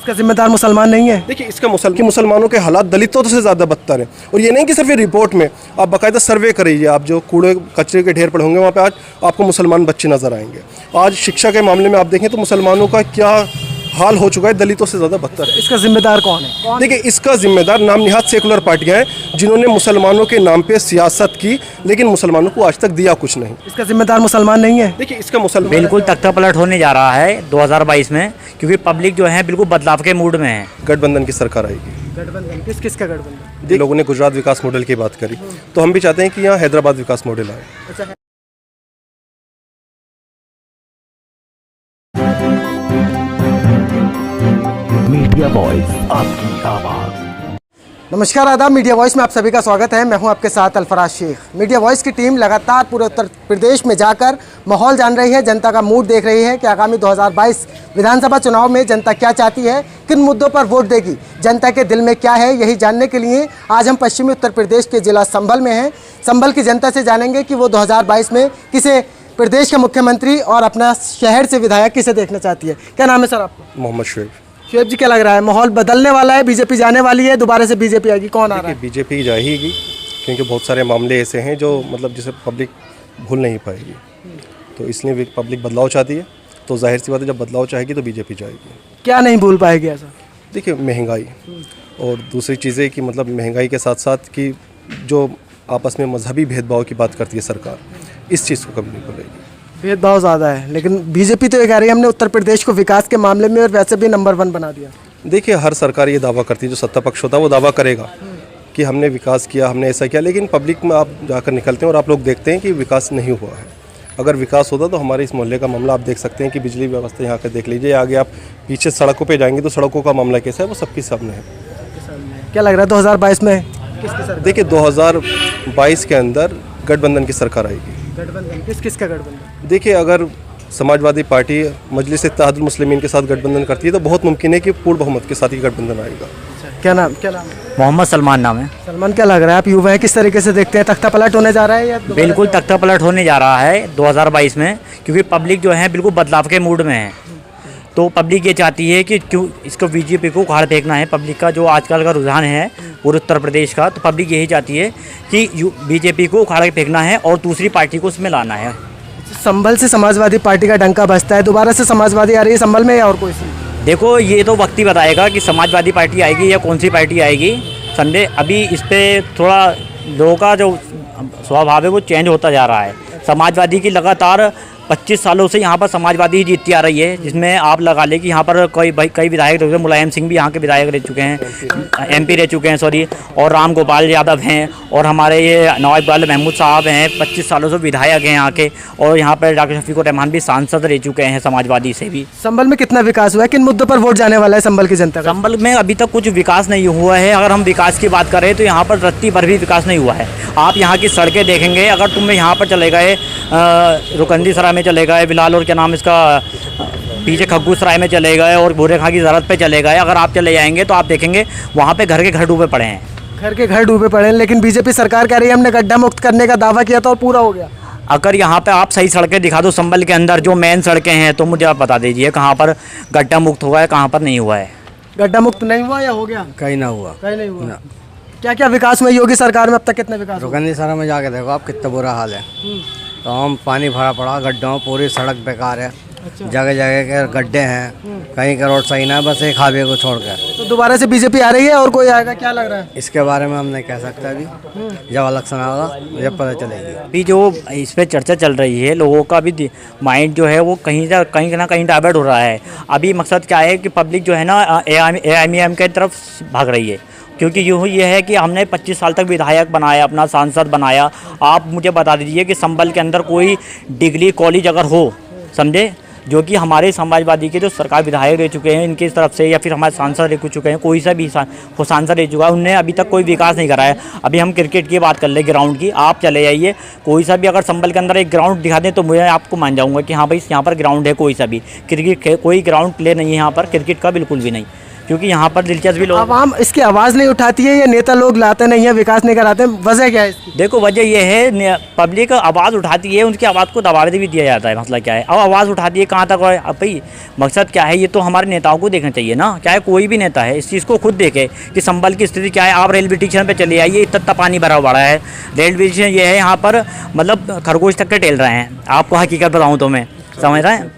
इसका जिम्मेदार मुसलमान नहीं है? देखिए, इसका मुसलमानों के हालात दलितों से ज़्यादा बदतर हैं। और ये नहीं कि सिर्फ ये रिपोर्ट में, आप बाकायदा सर्वे करिए, आप जो कूड़े कचरे के ढेर पड़े होंगे वहाँ पे आज आपको मुसलमान बच्चे नज़र आएंगे। आज शिक्षा के मामले में आप देखें तो मुसलमानों का क्या हाल हो चुका है, दलितों से ज़्यादा बदतर है। इसका जिम्मेदार कौन है? देखिए, इसका जिम्मेदार नाम निहात सेकुलर पार्टियां हैं जिन्होंने मुसलमानों के नाम पे सियासत की, लेकिन मुसलमानों को आज तक दिया कुछ नहीं। इसका जिम्मेदार मुसलमान नहीं है? देखिए, इसका मुसलमान बिल्कुल तख्ता पलट होने जा रहा है 2022 में, क्योंकि पब्लिक जो है बिल्कुल बदलाव के मूड में है। गठबंधन की सरकार आएगी। गठबंधन किस का गठबंधन? लोगों ने गुजरात विकास मॉडल की बात करी, तो हम भी चाहते हैं कि यहाँ हैदराबाद विकास मॉडल आए। अच्छा, मीडिया वॉइस, आपकी आवाज़। नमस्कार, आदाब। मीडिया वॉइस में आप सभी का स्वागत है। मैं हूं आपके साथ अल्फराज शेख। मीडिया वॉइस की टीम लगातार पूरे उत्तर प्रदेश में जाकर माहौल जान रही है, जनता का मूड देख रही है कि आगामी 2022 विधानसभा चुनाव में जनता क्या चाहती है, किन मुद्दों पर वोट देगी, जनता के दिल में क्या है। यही जानने के लिए आज हम पश्चिमी उत्तर प्रदेश के जिला संभल में हैं। संभल की जनता से जानेंगे कि वो 2022 में किसे प्रदेश का मुख्यमंत्री और अपना शहर से विधायक किसे देखना चाहती है। क्या नाम है सर आपका? मोहम्मद शुएब। शुएब जी, क्या लग रहा है, माहौल बदलने वाला है, बीजेपी जाने वाली है, दोबारा से बीजेपी आएगी, कौन आ रहा है? बीजेपी जाएगी, क्योंकि बहुत सारे मामले ऐसे हैं जो मतलब जिसे पब्लिक भूल नहीं पाएगी, तो इसलिए पब्लिक बदलाव चाहती है। तो जाहिर सी बात है, जब बदलाव चाहेगी तो बीजेपी जाएगी। क्या नहीं भूल पाएगी ऐसा? देखिए, महंगाई और दूसरी चीज़ें कि मतलब महंगाई के साथ साथ कि जो आपस में मजहबी भेदभाव की बात करती है सरकार, इस चीज़ को कभी नहीं भूलेगी। भेदभाव ज़्यादा है, लेकिन बीजेपी तो ये कह रही है हमने उत्तर प्रदेश को विकास के मामले में और वैसे भी नंबर 1 बना दिया। देखिए, हर सरकार ये दावा करती है, जो सत्ता पक्ष होता है वो दावा करेगा कि हमने विकास किया, हमने ऐसा किया, लेकिन पब्लिक में आप जाकर निकलते हैं और आप लोग देखते हैं कि विकास नहीं हुआ है। अगर विकास होता तो हमारे इस मोहल्ले का मामला आप देख सकते हैं कि बिजली व्यवस्था यहाँ के देख लीजिए। आगे आप पीछे सड़कों पे जाएंगे तो सड़कों का मामला कैसा है वो सबके सामने है। क्या लग रहा है 2022 में किसकी सरकार? देखिए, 2022 के अंदर गठबंधन की सरकार आएगी। गठबंधन किसका गठबंधन? देखिए, अगर समाजवादी पार्टी मजलिस इत्तेहादुल मुस्लिमीन के साथ गठबंधन करती है तो बहुत मुमकिन है कि पूर्ण बहुमत के साथ ही गठबंधन आएगा। क्या नाम है? मोहम्मद सलमान नाम है। सलमान, क्या लग रहा है, आप युवा हैं, किस तरीके से देखते हैं, तख्ता पलट होने जा रहा है या बिल्कुल तख्ता पलट होने जा रहा है 2022 में, क्योंकि पब्लिक जो है बिल्कुल बदलाव के मूड में है। तो पब्लिक ये चाहती है कि क्यों इसको बीजेपी को उखाड़ फेंकना है। पब्लिक का जो आजकल का रुझान है पूरे उत्तर प्रदेश का, तो पब्लिक यही चाहती है कि बीजेपी को उखाड़ के फेंकना है और दूसरी पार्टी को उसमें लाना है। संभल से समाजवादी पार्टी का डंका बजता है, दोबारा से समाजवादी आ रही है संभल में या और कोई सी? देखो, ये तो वक्त ही बताएगा कि समाजवादी पार्टी आएगी या कौन सी पार्टी आएगी। संडे अभी इस पर थोड़ा लोगों का जो स्वभाव है वो चेंज होता जा रहा है। समाजवादी की लगातार 25 सालों से यहाँ पर समाजवादी ही जीतती आ रही है, जिसमें आप लगा ले कि यहाँ पर कई विधायक रह चुके हैं। मुलायम सिंह भी यहाँ के विधायक रह चुके हैं, MP रह चुके हैं, सॉरी, और राम गोपाल यादव हैं, और हमारे ये नवाब इकबाल महमूद साहब हैं, 25 सालों से विधायक हैं यहाँ के। और यहाँ पर डॉक्टर शफीकुर रहमान भी सांसद रह चुके हैं समाजवादी से भी। संभल में कितना विकास हुआ है, किन मुद्दों पर वोट जाने वाला है संभल की जनता का? संभल में अभी तक कुछ विकास नहीं हुआ है। अगर हम विकास की बात करें तो यहाँ पर रत्ती भर भी विकास नहीं हुआ है। आप यहाँ की सड़कें देखेंगे, अगर तुम यहाँ पर चले गए, रुकंदी सराय में चले गए, बिलाल और क्या नाम इसका पीछे खग्गू सराय में चले गए, और भूरे खां की ज़रूरत पे चले गए, अगर आप चले जाएंगे तो आप देखेंगे वहाँ पे घर के घर डूबे पड़े हैं। घर के घर डूबे पड़े हैं, लेकिन बीजेपी सरकार कह रही है हमने गड्ढा मुक्त करने का दावा किया था और पूरा हो गया। अगर यहाँ पे आप सही सड़कें दिखा दो संभल के अंदर जो मेन सड़कें हैं, तो मुझे आप बता दीजिए कहाँ पर गड्ढा मुक्त हुआ है, कहाँ पर नहीं हुआ है। गड्ढा मुक्त नहीं हुआ या हो गया? कहीं ना हुआ। कहीं नहीं हुआ। क्या क्या विकास हुआ योगी सरकार में अब तक, कितना विकास? रुकंदी सरा में जाके देखो आप, कितना बुरा हाल है। तो हम पानी भरा पड़ा, गड्ढों, पूरी सड़क बेकार है। जगह जगह के गड्ढे हैं, कहीं का रोड सही ना है, बस एक हाईवे को छोड़कर। तो दोबारा से बीजेपी आ रही है और कोई आएगा, क्या लग रहा है? इसके बारे में हम नहीं कह सकते अभी, जब इलेक्शन आएगा जब पता चलेगी। अभी जो इस पर चर्चा चल रही है, लोगों का भी माइंड जो है वो कहीं ना कहीं डाइवर्ट हो रहा है। अभी मकसद क्या है कि पब्लिक जो है ना AIM की तरफ भाग रही है, क्योंकि ये है कि हमने 25 साल तक विधायक बनाया, अपना सांसद बनाया। आप मुझे बता दीजिए कि संभल के अंदर कोई डिग्री कॉलेज अगर हो, समझे, जो कि हमारे समाजवादी के जो सरकार विधायक रह चुके हैं इनकी तरफ से, या फिर हमारे सांसद रह चुके हैं, कोई सा भी सांसद रह चुका है, उनने अभी तक कोई विकास नहीं करा है। अभी हम क्रिकेट की बात कर ले, ग्राउंड की, आप चले जाइए कोई सा भी अगर संभल के अंदर एक ग्राउंड दिखा दें तो मुझे आपको मान जाऊँगा कि हाँ भाई यहाँ पर ग्राउंड है। कोई सा भी क्रिकेट कोई ग्राउंड प्ले नहीं है यहाँ पर, क्रिकेट का बिल्कुल भी नहीं। क्योंकि यहाँ पर दिलचस्पी लोग आवाम इसकी आवाज़ नहीं उठाती है, ये नेता लोग लाते नहीं है, विकास नहीं कराते, वजह क्या है इसकी? देखो वजह ये है पब्लिक आवाज़ उठाती है, उनकी आवाज़ को दबा भी दिया जाता है। मसला क्या है, अब आवाज़ उठाती है कहाँ तक है? अब भाई मकसद क्या है, ये तो हमारे नेताओं को देखना चाहिए ना, चाहे कोई भी नेता है इस चीज़ को खुद देखे कि संभल की स्थिति क्या है। आप रेलवे स्टेशन पर चले आइए, इतना पानी भरा पड़ा है। रेलवे स्टेशन ये है यहाँ पर मतलब खरगोश तक के टेल रहे हैं, आपको हकीकत बताऊँ तो मैं, समझ रहे हैं,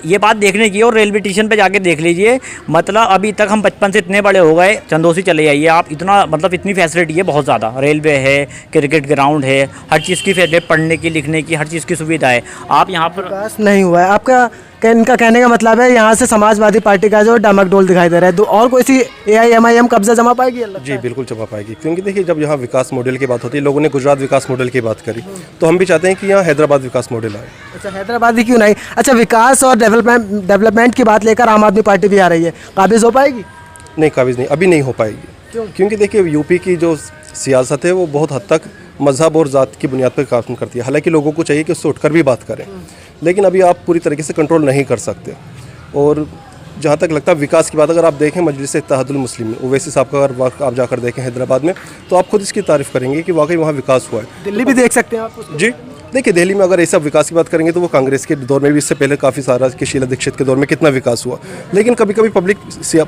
ये बात देखने की। और रेलवे स्टेशन पे जाके देख लीजिए, मतलब अभी तक हम बचपन से इतने बड़े हो गए, चंदोसी चले जाइए आप, इतना मतलब इतनी फैसिलिटी है बहुत ज़्यादा, रेलवे है, क्रिकेट ग्राउंड है, हर चीज़ की फैसिलिटी, पढ़ने की लिखने की हर चीज़ की सुविधा है। आप यहाँ पर विकास नहीं हुआ है आपका इनका कहने का मतलब है यहाँ से समाजवादी पार्टी का जो डामाडोल दिखाई दे रहा है, और कोई सी AIMIM कब्जा जमा पाएगी? जी बिल्कुल जमा पाएगी, क्योंकि देखिए जब यहाँ विकास मॉडल की बात होती है, लोगों ने गुजरात विकास मॉडल की बात करी, तो हम भी चाहते हैं कि यहाँ हैदराबाद विकास मॉडल आए। अच्छा, हैदराबाद ही क्यों नहीं? अच्छा, विकास और डेवलपमेंट की बात लेकर आम आदमी पार्टी भी आ रही है, काबिज हो पाएगी? नहीं, काबिज नहीं, अभी नहीं हो पाएगी। क्योंकि देखिए यूपी की जो सियासत है वो बहुत हद तक मजहब और ज़ात की बुनियाद पर काम करती है। हालांकि लोगों को चाहिए कि उससे उठकर भी बात करें, लेकिन अभी आप पूरी तरीके से कंट्रोल नहीं कर सकते। और जहाँ तक लगता है विकास की बात, अगर आप देखें मजलिस इत्तेहादुल मुस्लिमीन ओवैसी साहब का अगर आप जाकर देखें हैदराबाद में, तो आप खुद इसकी तारीफ़ करेंगे कि वाकई वहाँ विकास हुआ है। दिल्ली भी देख सकते हैं आप? जी देखिए, दिल्ली में अगर ऐसा विकास की बात करेंगे तो वो कांग्रेस के दौर में भी, इससे पहले काफ़ी सारा कि शीला दीक्षित के दौर में कितना विकास हुआ, लेकिन कभी कभी पब्लिक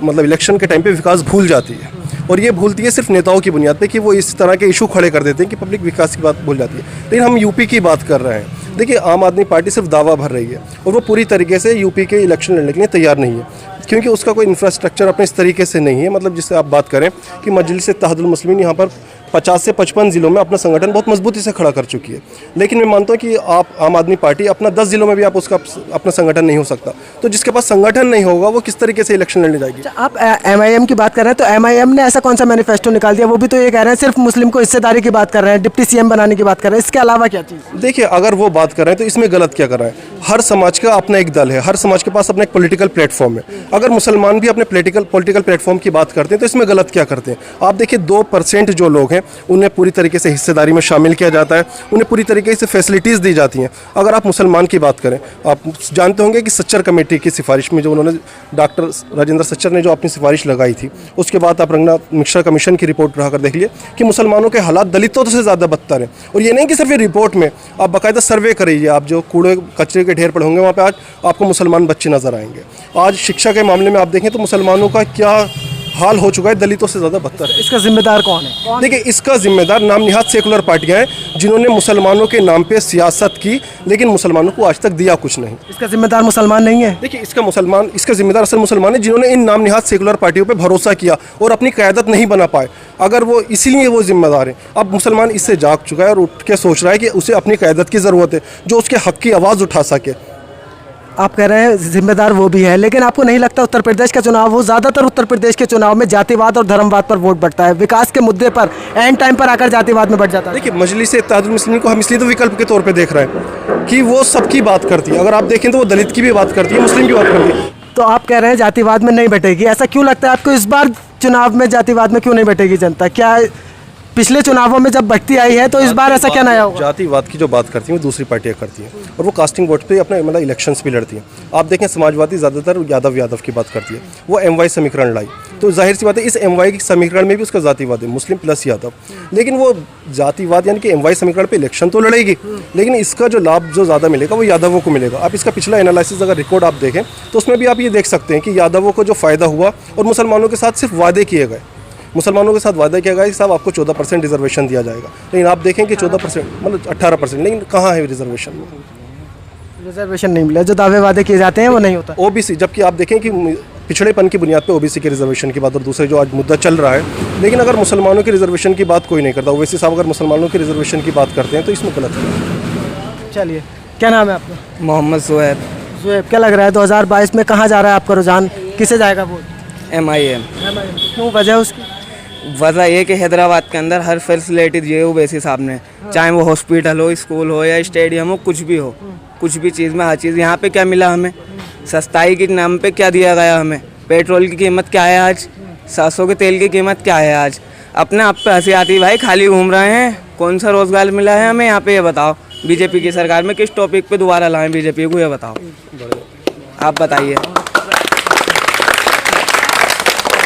मतलब इलेक्शन के टाइम पे विकास भूल जाती है, और ये भूलती है सिर्फ नेताओं की बुनियाद पे कि वो इस तरह के इशू खड़े कर देते हैं कि पब्लिक विकास की बात भूल जाती है। लेकिन हम यूपी की बात कर रहे हैं। देखिए, आम आदमी पार्टी सिर्फ दावा भर रही है और वो पूरी तरीके से यूपी के इलेक्शन लड़ने के लिए तैयार नहीं है, क्योंकि उसका कोई इंफ्रास्ट्रक्चर अपने इस तरीके से नहीं है। मतलब जिससे आप बात करें कि मजलिस इत्तेहादुल मुस्लिमीन यहाँ पर 50 से 55 ज़िलों में अपना संगठन बहुत मजबूती से खड़ा कर चुकी है, लेकिन मैं मानता हूँ कि आप आम आदमी पार्टी अपना 10 ज़िलों में भी आप उसका अपना संगठन नहीं हो सकता, तो जिसके पास संगठन नहीं होगा वो किस तरीके से इलेक्शन लड़ने जाएगी। आप MIM की बात कर रहे हैं, तो MIM ने ऐसा कौन सा मैनिफेस्टो निकाल दिया? वो भी तो ये कह रहे हैं सिर्फ मुस्लिम को हिस्सेदारी की बात कर रहे हैं, डिप्टी CM बनाने की बात कर रहे हैं, इसके अलावा क्या चीज़? देखिए, अगर वो बात कर रहे हैं तो इसमें गलत क्या कर रहे हैं? हर समाज का अपना एक दल है, हर समाज के पास अपना एक पॉलिटिकल प्लेटफॉर्म है। अगर मुसलमान भी अपने पॉलिटिकल प्लेटफॉर्म की बात करते हैं तो इसमें गलत क्या करते हैं? आप देखिए, 2% जो लोग हैं उन्हें पूरी तरीके से हिस्सेदारी में शामिल किया जाता है, उन्हें पूरी तरीके से फैसिलिटीज़ दी जाती हैं। अगर आप मुसलमान की बात करें, आप जानते होंगे कि सच्चर कमेटी की सिफारिश में जो उन्होंने डॉक्टर राजेंद्र सच्चर ने जो अपनी सिफारिश लगाई थी, उसके बाद आप रंगनाथ मिश्रा कमीशन की रिपोर्ट उठाकर देख लिए कि मुसलमानों के हालात दलितों से ज़्यादा बदतर हैं। और ये नहीं कि सिर्फ ये रिपोर्ट में, आप बाकायदा सर्वे करिए, आप जो कूड़े कचरे के ढेर पड़े होंगे वहाँ पे आज आपको मुसलमान बच्चे नज़र आएंगे। आज शिक्षा के मामले में आप देखें तो मुसलमानों का क्या हाल हो चुका है, दलितों से ज़्यादा बदतर है। इसका जिम्मेदार कौन है? देखिए, इसका जिम्मेदार नाम निहाद सेकुलर पार्टियां हैं जिन्होंने मुसलमानों के नाम पे सियासत की, लेकिन मुसलमानों को आज तक दिया कुछ नहीं। इसका जिम्मेदार मुसलमान नहीं है? देखिए, इसका जिम्मेदार असल मुसलमान है जिन्होंने इन नाम निहाद सेकुलर पार्टियों पे भरोसा किया और अपनी क़यादत नहीं बना पाए। अगर वो इसीलिए वो जिम्मेदार है। अब मुसलमान इससे जाग चुका है और उठ के सोच रहा है कि उसे अपनी क़यादत की ज़रूरत है जो उसके हक़ की आवाज़ उठा सके। आप कह रहे हैं जिम्मेदार वो भी है, लेकिन आपको नहीं लगता उत्तर प्रदेश का चुनाव हो, ज़्यादातर उत्तर प्रदेश के चुनाव में जातिवाद और धर्मवाद पर वोट बढ़ता है, विकास के मुद्दे पर एंड टाइम पर आकर जातिवाद में बढ़ जाता है? देखिए, मजलिस इत्तेहादुल मुस्लिमीन को हम इसलिए तो विकल्प के तौर पे देख रहे हैं कि वो सबकी बात करती है। अगर आप देखें तो वो दलित की भी बात करती है, मुस्लिम की बात करती है। तो आप कह रहे हैं जातिवाद में नहीं बैठेगी, ऐसा क्यों लगता है आपको? इस बार चुनाव में जातिवाद में क्यों नहीं बैठेगी जनता? क्या पिछले चुनावों में जब बढ़ती आई है तो इस बार ऐसा क्या नया होगा? जातिवाद की जो बात करती हैं वो दूसरी पार्टियां करती हैं और वो कास्टिंग वोट पे अपने मतलब इलेक्शंस भी लड़ती हैं। आप देखें, समाजवादी ज़्यादातर यादव की बात करती है, वो MY समीकरण लाई, तो जाहिर सी बात है इस MY के समीकरण में भी उसका जातिवाद है, मुस्लिम प्लस यादव। लेकिन वो जातिवाद यानी कि MY समीकरण पे इलेक्शन तो लड़ेगी, लेकिन इसका जो लाभ जो ज़्यादा मिलेगा वो यादवों को मिलेगा। आप इसका पिछला एनालिसिस अगर रिकॉर्ड आप देखें तो उसमें भी आप ये देख सकते हैं कि यादवों को जो फ़ायदा हुआ और मुसलमानों के साथ सिर्फ वादे किए गए। मुसलमानों के साथ वादा किया गया कि साहब आपको 14% रिजर्वेशन दिया जाएगा, लेकिन आप देखें कि 14% मतलब 18%, लेकिन कहाँ है रिजर्वेशन? रिजर्वेशन नहीं मिला, जो दावे वादे किए जाते हैं वो नहीं होता। OBC, जबकि आप देखें कि पिछड़ेपन की बुनियाद पे OBC के रिजर्वेशन की बात और दूसरे जो आज मुद्दा चल रहा है, लेकिन अगर मुसलमानों के रिजर्वेशन की बात कोई नहीं करता, ओवैसी साहब अगर मुसलमानों के रिजर्वेशन की बात करते हैं तो इसमें गलत है। चलिए, क्या नाम है आपका? मोहम्मद सुहैब। सुहैब, क्या लग रहा है 2022 में कहाँ जा रहा है आपका रुझान, किसे जाएगा वोट? MIM। क्यों, वजह उसकी? वजह ये कि हैदराबाद के अंदर हर फैसिलिटी दी है ओवैसी साहब ने, चाहे वो हॉस्पिटल हो, स्कूल हो या स्टेडियम हो, कुछ भी हो, कुछ भी चीज़ में हर चीज़। यहाँ पे क्या मिला हमें? सस्ताई के नाम पे क्या दिया गया हमें? पेट्रोल की कीमत क्या है आज? 700 के तेल की कीमत क्या है आज? अपने आप पे हंसी आती भाई, खाली घूम रहे हैं। कौन सा रोज़गार मिला है हमें यहाँ पे, ये बताओ। बीजेपी की सरकार में किस टॉपिक पे दोबारा लाएं बीजेपी को, ये बताओ, आप बताइए।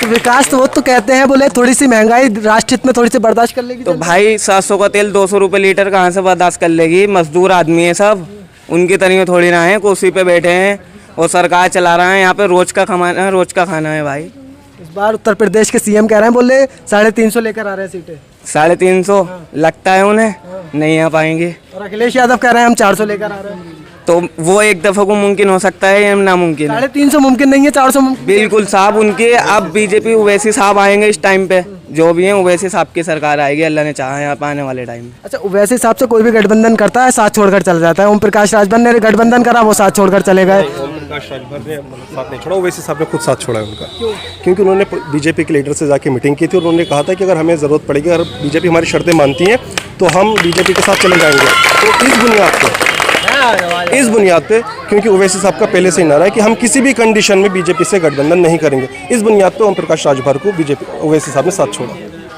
तो विकास तो वो तो कहते हैं, बोले थोड़ी सी महंगाई राष्ट्र हित में थोड़ी सी बर्दाश्त कर लेगी तो भाई 700 का तेल 200 रुपये लीटर कहाँ से बर्दाश्त कर लेगी। मजदूर आदमी है सब, उनकी तरीके थोड़ी ना है, कुर्सी पे बैठे हैं और सरकार चला रहा है। यहाँ पे रोज का कमाना है, रोज का खाना है भाई। इस बार उत्तर प्रदेश के सीएम कह रहे हैं, बोले 350 लेकर आ रहे हैं सीटें। 350 लगता है उन्हें नहीं आ पाएंगे। और अखिलेश यादव कह रहे हैं हम 400 लेकर आ रहे हैं। तो वो एक दफा को मुमकिन हो सकता है या नामुमकिन है। 350 मुमकिन नहीं है, 400 मुमकिन। बिल्कुल साहब उनके, अब बीजेपी ओवैसी साहब आएंगे इस टाइम पे, जो भी हैं ओवैसी साहब की सरकार आएगी, अल्लाह ने चाहा यहाँ पे आने वाले टाइम में। अच्छा, वैसे हिसाब से कोई भी गठबंधन करता है साथ छोड़कर चला जाता है। ओम प्रकाश राजभर ने गठबंधन करा, वो साथ छोड़कर चले गए। ओम प्रकाश राजभर ने साथ नहीं छोड़ा, ओवैसी साहब ने खुद साथ छोड़ा है उनका, क्योंकि उन्होंने बीजेपी के लीडर से जाके मीटिंग की थी और उन्होंने कहा था कि अगर हमें ज़रूरत पड़ेगी, अगर बीजेपी हमारी शर्तें मानती हैं तो हम बीजेपी के साथ चले जाएंगे। तो इस बुनियाद पे क्योंकि ओवैसी साहब का पहले से ही नारा है कि हम किसी भी कंडीशन में बीजेपी से गठबंधन नहीं करेंगे, इस बुनियाद पे ओम प्रकाश राजभर को बीजेपी ओवैसी साहब ने साथ छोड़ा।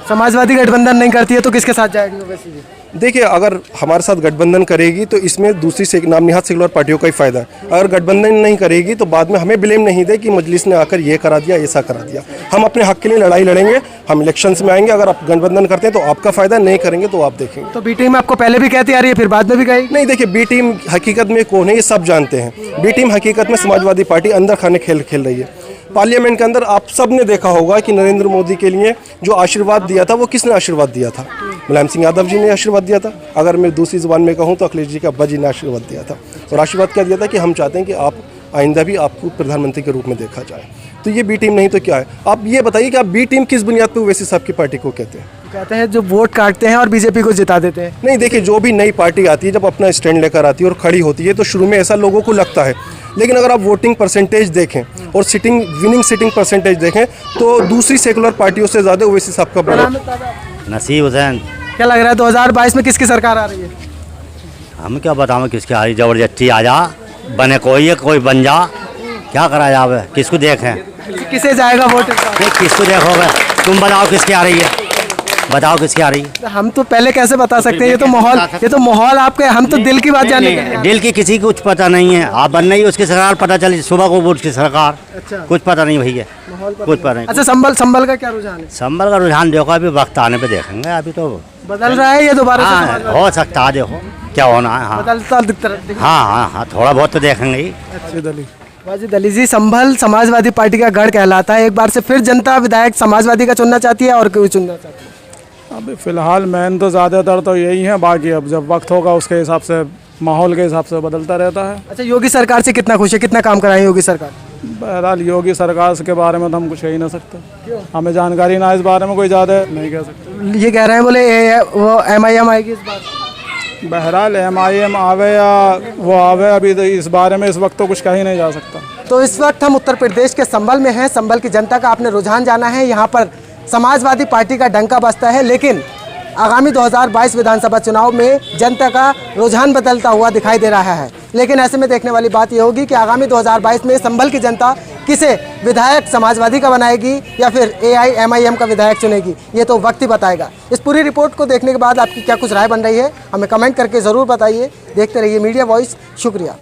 समाजवादी गठबंधन नहीं करती है तो किसके साथ जाएगी ओवैसी जी? देखिए, अगर हमारे साथ गठबंधन करेगी तो इसमें दूसरी से नाम निहाद सेकुलर पार्टियों का ही फायदा है। अगर गठबंधन नहीं करेगी तो बाद में हमें ब्लेम नहीं दे कि मजलिस ने आकर ये करा दिया, ऐसा करा दिया। हम अपने हक के लिए लड़ाई लड़ेंगे, हम इलेक्शंस में आएंगे। अगर आप गठबंधन करते हैं तो आपका फायदा, नहीं करेंगे तो आप देखेंगे। तो बी टीम आपको पहले भी कहती आ रही है, फिर बाद में भी कहेगी? नहीं, देखिए, बी टीम हकीकत में कौन है ये सब जानते हैं। बी टीम हकीकत में समाजवादी पार्टी अंदर खाने खेल रही है। पार्लियामेंट के अंदर आप सब ने देखा होगा कि नरेंद्र मोदी के लिए जो आशीर्वाद दिया था वो किसने आशीर्वाद दिया था? मुलायम सिंह यादव जी ने आशीर्वाद दिया था। अगर मैं दूसरी जुबान में कहूँ तो अखिलेश जी के अब्बा जी ने आशीर्वाद दिया था। और आशीर्वाद क्या दिया था कि हम चाहते हैं कि आप आइंदा भी आपको प्रधानमंत्री के रूप में देखा जाए। तो ये बी टीम नहीं तो क्या है? आप ये बताइए कि आप बी टीम किस बुनियाद पर ओवैसी साहब की पार्टी को कहते हैं? कहते हैं जो वोट काटते हैं और बीजेपी को जिता देते हैं। नहीं, देखिए, जो भी नई पार्टी आती है, जब अपना स्टैंड लेकर आती है और खड़ी होती है तो शुरू में ऐसा लोगों को लगता है, लेकिन अगर आप वोटिंग परसेंटेज देखें और विनिंग सीटिंग परसेंटेज देखें तो दूसरी सेकुलर पार्टियों से ज़्यादा ओवैसी साहब का बड़ा। नसीब हुसैन। क्या लग रहा है 2022 में किसकी सरकार आ रही है? हम क्या बताओ किसकी आ रही, जबरदस्ती आ जा, बने कोई बन जा, क्या करा जावे, किसको देखें? किसे जाएगा वोट इस बार? किसको देखोगे? तुम बताओ किसकी आ रही है, बताओ किसकी आ रही है? हम तो पहले कैसे बता सकते हैं? ये तो माहौल आपके, हम तो दिल की बात जानने के लिए। दिल की किसी को कुछ पता नहीं है। आप बन नहीं उसकी सरकार, पता चली सुबह को वोट की सरकार। अच्छा। कुछ पता नहीं भैया, कुछ पता नहीं। अच्छा, संभल का क्या रुझान है? संभल का रुझान देखो, अभी वक्त आने पे देखेंगे। अभी तो बदल रहा है ये दोबारा से? हाँ, हो सकता है, देखो क्या होना है। हाँ बदलता दिखता है। हाँ, थोड़ा बहुत तो देखेंगे ही। वाजिद अली जी, संभल समाजवादी पार्टी का गढ़ कहलाता है। एक बार से फिर जनता विधायक समाजवादी का चुनना चाहती है और कोई चुनना चाहती है? अभी फ़िलहाल मैन तो ज़्यादातर तो यही है, बाकी अब जब वक्त होगा उसके हिसाब से, माहौल के हिसाब से बदलता रहता है। अच्छा, योगी सरकार से कितना खुश है, कितना काम कराए योगी सरकार? बहरहाल योगी सरकार के बारे में तो हम कुछ कह ही नहीं सकते, हमें जानकारी ना, इस बारे में कोई ज़्यादा नहीं कह सकते। ये कह रहे हैं बोले वो MIM आएगी इस बार। बहरहाल MIM आवे या वो आवे, अभी तो इस बारे में इस वक्त तो कुछ कह ही नहीं जा सकता। तो इस वक्त हम उत्तर प्रदेश के संभल में हैं। संभल की जनता का आपने रुझान जाना है। यहाँ पर समाजवादी पार्टी का डंका बजता है, लेकिन आगामी 2022 विधानसभा चुनाव में जनता का रुझान बदलता हुआ दिखाई दे रहा है। लेकिन ऐसे में देखने वाली बात यह होगी कि आगामी 2022 में संभल की जनता किसे विधायक समाजवादी का बनाएगी या फिर AIMIM का विधायक चुनेगी, ये तो वक्त ही बताएगा। इस पूरी रिपोर्ट को देखने के बाद आपकी क्या कुछ राय बन रही है, हमें कमेंट करके ज़रूर बताइए। देखते रहिए मीडिया वॉइस। शुक्रिया।